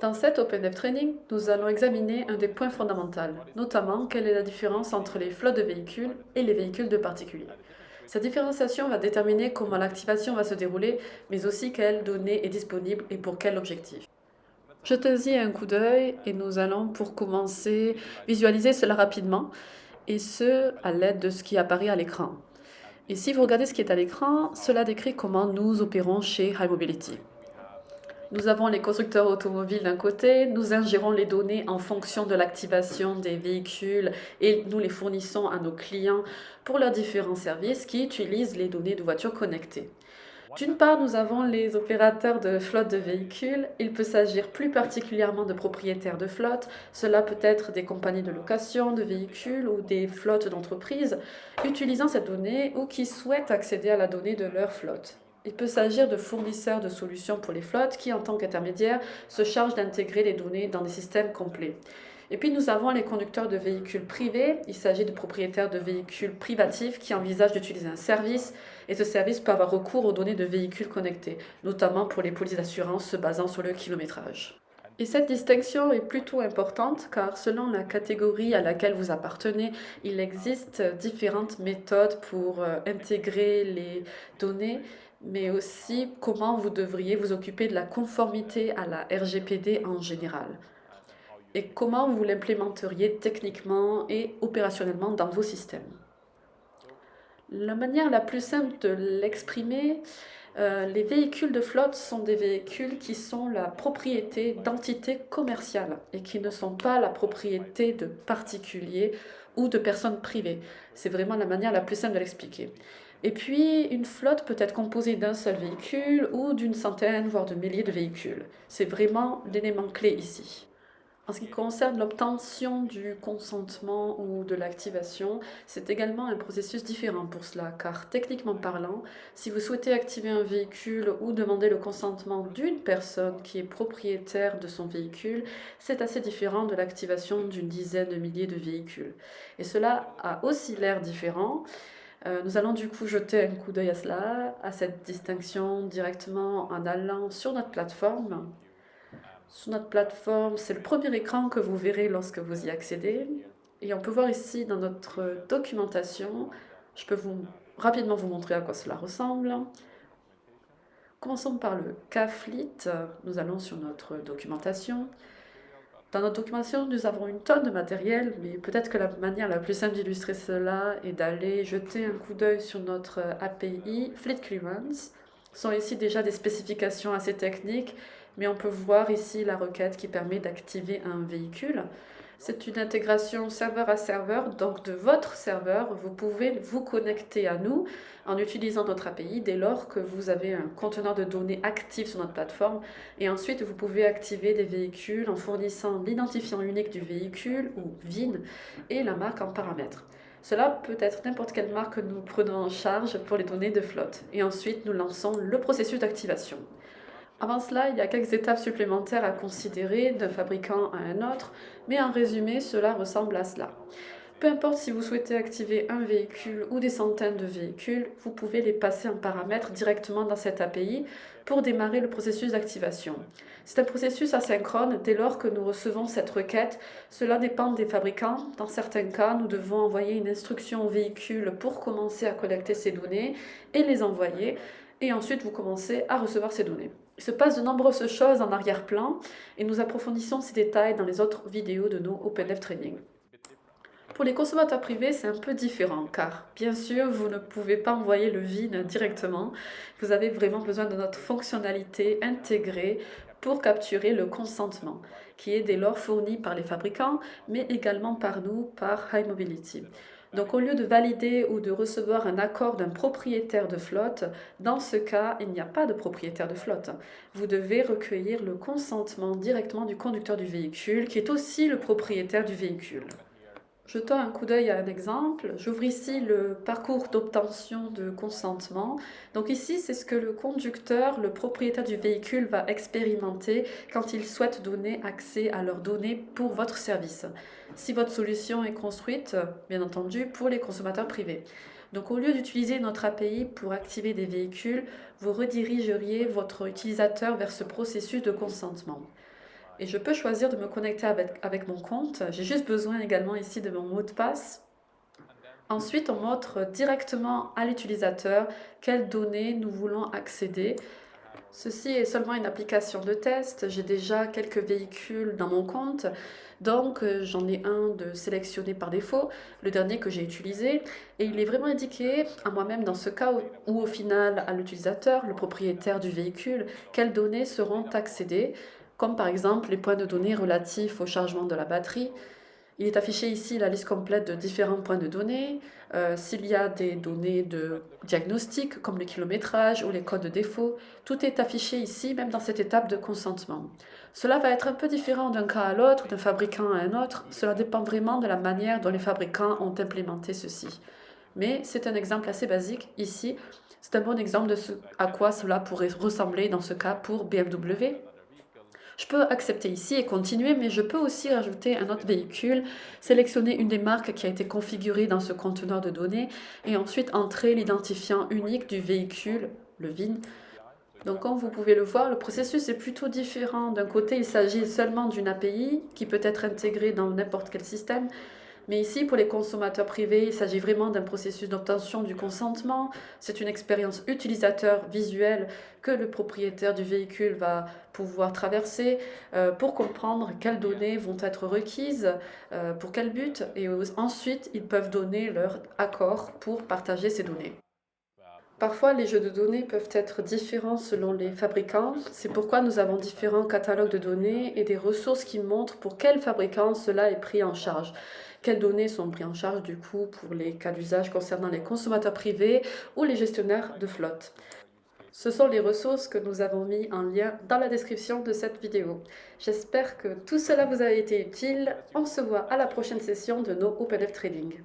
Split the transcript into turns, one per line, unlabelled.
Dans cet OpenDev Training, nous allons examiner un des points fondamentaux, notamment quelle est la différence entre les flottes de véhicules et les véhicules de particuliers. Cette différenciation va déterminer comment l'activation va se dérouler, mais aussi quelle donnée est disponible et pour quel objectif. Jetez-y un coup d'œil et nous allons pour commencer visualiser cela rapidement, et ce à l'aide de ce qui apparaît à l'écran. Et si vous regardez ce qui est à l'écran, cela décrit comment nous opérons chez High Mobility. Nous avons les constructeurs automobiles d'un côté, nous ingérons les données en fonction de l'activation des véhicules et nous les fournissons à nos clients pour leurs différents services qui utilisent les données de voitures connectées. D'une part, nous avons les opérateurs de flotte de véhicules. Il peut s'agir plus particulièrement de propriétaires de flotte. Cela peut être des compagnies de location de véhicules ou des flottes d'entreprises utilisant cette donnée ou qui souhaitent accéder à la donnée de leur flotte. Il peut s'agir de fournisseurs de solutions pour les flottes qui, en tant qu'intermédiaires, se chargent d'intégrer les données dans des systèmes complets. Et puis nous avons les conducteurs de véhicules privés. Il s'agit de propriétaires de véhicules privatifs qui envisagent d'utiliser un service et ce service peut avoir recours aux données de véhicules connectés, notamment pour les polices d'assurance se basant sur le kilométrage. Et cette distinction est plutôt importante car selon la catégorie à laquelle vous appartenez, il existe différentes méthodes pour intégrer les données, mais aussi comment vous devriez vous occuper de la conformité à la RGPD en général et comment vous l'implémenteriez techniquement et opérationnellement dans vos systèmes. La manière la plus simple de l'exprimer, les véhicules de flotte sont des véhicules qui sont la propriété d'entités commerciales et qui ne sont pas la propriété de particuliers ou de personnes privées. C'est vraiment la manière la plus simple de l'expliquer. Et puis, une flotte peut être composée d'un seul véhicule ou d'une centaine, voire de milliers de véhicules. C'est vraiment l'élément clé ici. En ce qui concerne l'obtention du consentement ou de l'activation, c'est également un processus différent pour cela, car techniquement parlant, si vous souhaitez activer un véhicule ou demander le consentement d'une personne qui est propriétaire de son véhicule, c'est assez différent de l'activation d'une dizaine de milliers de véhicules. Et cela a aussi l'air différent. Nous allons du coup jeter un coup d'œil à cela, à cette distinction directement en allant sur notre plateforme. Sur notre plateforme, c'est le premier écran que vous verrez lorsque vous y accédez. Et on peut voir ici dans notre documentation, je peux rapidement vous montrer à quoi cela ressemble. Commençons par le K-Fleet. Nous allons sur notre documentation. Dans notre documentation, nous avons une tonne de matériel, mais peut-être que la manière la plus simple d'illustrer cela est d'aller jeter un coup d'œil sur notre API Fleet Clearance. Ce sont ici déjà des spécifications assez techniques, mais on peut voir ici la requête qui permet d'activer un véhicule. C'est une intégration serveur à serveur, donc de votre serveur, vous pouvez vous connecter à nous en utilisant notre API dès lors que vous avez un conteneur de données actif sur notre plateforme. Et ensuite, vous pouvez activer des véhicules en fournissant l'identifiant unique du véhicule, ou VIN, et la marque en paramètres. Cela peut être n'importe quelle marque que nous prenons en charge pour les données de flotte. Et ensuite, nous lançons le processus d'activation. Avant cela, il y a quelques étapes supplémentaires à considérer d'un fabricant à un autre, mais en résumé, cela ressemble à cela. Peu importe si vous souhaitez activer un véhicule ou des centaines de véhicules, vous pouvez les passer en paramètres directement dans cette API pour démarrer le processus d'activation. C'est un processus asynchrone dès lors que nous recevons cette requête. Cela dépend des fabricants. Dans certains cas, nous devons envoyer une instruction au véhicule pour commencer à collecter ces données et les envoyer. Et ensuite, vous commencez à recevoir ces données. Il se passe de nombreuses choses en arrière-plan et nous approfondissons ces détails dans les autres vidéos de nos OpenDev Training. Pour les consommateurs privés, c'est un peu différent car, bien sûr, vous ne pouvez pas envoyer le VIN directement. Vous avez vraiment besoin de notre fonctionnalité intégrée pour capturer le consentement, qui est dès lors fourni par les fabricants, mais également par nous, par High Mobility. Donc au lieu de valider ou de recevoir un accord d'un propriétaire de flotte, dans ce cas, il n'y a pas de propriétaire de flotte. Vous devez recueillir le consentement directement du conducteur du véhicule, qui est aussi le propriétaire du véhicule. Jetant un coup d'œil à un exemple, j'ouvre ici le parcours d'obtention de consentement. Donc ici, c'est ce que le conducteur, le propriétaire du véhicule, va expérimenter quand il souhaite donner accès à leurs données pour votre service. Si votre solution est construite, bien entendu, pour les consommateurs privés. Donc au lieu d'utiliser notre API pour activer des véhicules, vous redirigeriez votre utilisateur vers ce processus de consentement. Et je peux choisir de me connecter avec mon compte. J'ai juste besoin également ici de mon mot de passe. Ensuite, on montre directement à l'utilisateur quelles données nous voulons accéder. Ceci est seulement une application de test. J'ai déjà quelques véhicules dans mon compte. Donc, j'en ai un de sélectionné par défaut, le dernier que j'ai utilisé. Et il est vraiment indiqué à moi-même dans ce cas où au final, à l'utilisateur, le propriétaire du véhicule, quelles données seront accédées, comme par exemple les points de données relatifs au chargement de la batterie. Il est affiché ici la liste complète de différents points de données. S'il y a des données de diagnostic, comme le kilométrage ou les codes de défaut, tout est affiché ici, même dans cette étape de consentement. Cela va être un peu différent d'un cas à l'autre, d'un fabricant à un autre. Cela dépend vraiment de la manière dont les fabricants ont implémenté ceci. Mais c'est un exemple assez basique ici. C'est un bon exemple de ce à quoi cela pourrait ressembler dans ce cas pour BMW. Je peux accepter ici et continuer, mais je peux aussi rajouter un autre véhicule, sélectionner une des marques qui a été configurée dans ce conteneur de données et ensuite entrer l'identifiant unique du véhicule, le VIN. Donc comme vous pouvez le voir, le processus est plutôt différent. D'un côté, il s'agit seulement d'une API qui peut être intégrée dans n'importe quel système. Mais ici, pour les consommateurs privés, il s'agit vraiment d'un processus d'obtention du consentement. C'est une expérience utilisateur visuelle que le propriétaire du véhicule va pouvoir traverser pour comprendre quelles données vont être requises, pour quel but, et ensuite, ils peuvent donner leur accord pour partager ces données. Parfois, les jeux de données peuvent être différents selon les fabricants. C'est pourquoi nous avons différents catalogues de données et des ressources qui montrent pour quel fabricant cela est pris en charge. Quelles données sont prises en charge du coup pour les cas d'usage concernant les consommateurs privés ou les gestionnaires de flotte. Ce sont les ressources que nous avons mis en lien dans la description de cette vidéo. J'espère que tout cela vous a été utile. On se voit à la prochaine session de nos OpenF Trading.